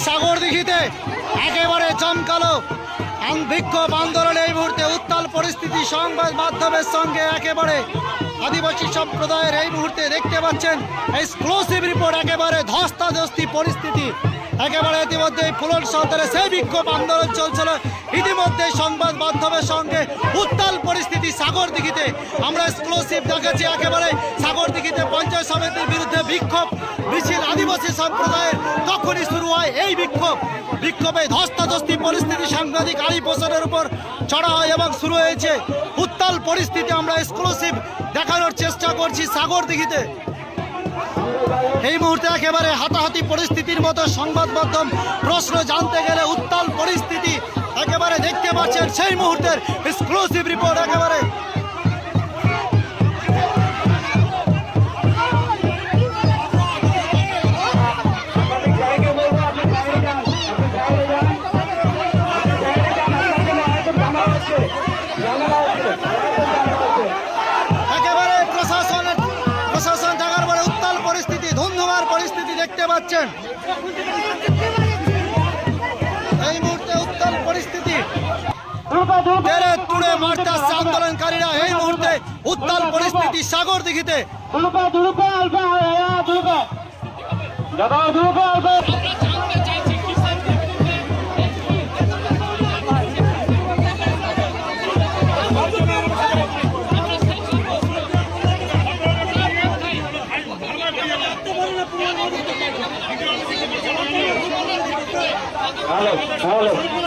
সাগরদিঘিতে একেবারে জমকালো বিক্ষোভ আন্দোলন। এই মুহূর্তে উত্তাল পরিস্থিতি, সংবাদ মাধ্যমের সঙ্গে একেবারে আদিবাসী সম্প্রদায়ের এই মুহূর্তে দেখতে পাচ্ছেন এক্সক্লুসিভ রিপোর্ট। একেবারে ধস্তাধস্তি পরিস্থিতি, একেবারে ইতিমধ্যে ফুলন সন্তানে সেই বিক্ষোভ আন্দোলন চলছিল। ইতিমধ্যে সংবাদ মাধ্যমের সঙ্গে উত্তাল পরিস্থিতি সাগরদিঘিতে। আমরা এক্সক্লুসিভ দেখাচ্ছি একেবারে সাগরদিঘিতে পঞ্চায়েত সমিতির বিরুদ্ধে বিক্ষোভ মিছিল আদিবাসী সম্প্রদায়ের তখনই শুরু হয় এই বিক্ষোভে ধস্তাধস্তি পরিস্থিতি, সাংবাদিক আরিফ হোসেনের উপর চড়া হয় এবং শুরু হয়েছে উত্তাল পরিস্থিতি। আমরা এক্সক্লুসিভ দেখানোর চেষ্টা করছি সাগরদিঘিতে। এই মুহূর্তে একেবারে হাতাহাতি পরিস্থিতির মতো সংবাদ মাধ্যম প্রশ্ন জানতে গেলে উত্তাল পরিস্থিতি একেবারে দেখতে পাচ্ছেন সেই মুহূর্তের এক্সক্লুসিভ রিপোর্ট। একেবারে প্রশাসন থাকার পরে উত্তাল পরিস্থিতি, ধুমধুমার পরিস্থিতি দেখতে পাচ্ছেন। এই মুহূর্তে উত্তাল পরিস্থিতি, তুড়ে মারতে আসছে আন্দোলনকারীরা। এই মুহূর্তে উত্তাল পরিস্থিতি সাগরদিঘিতে। Halo.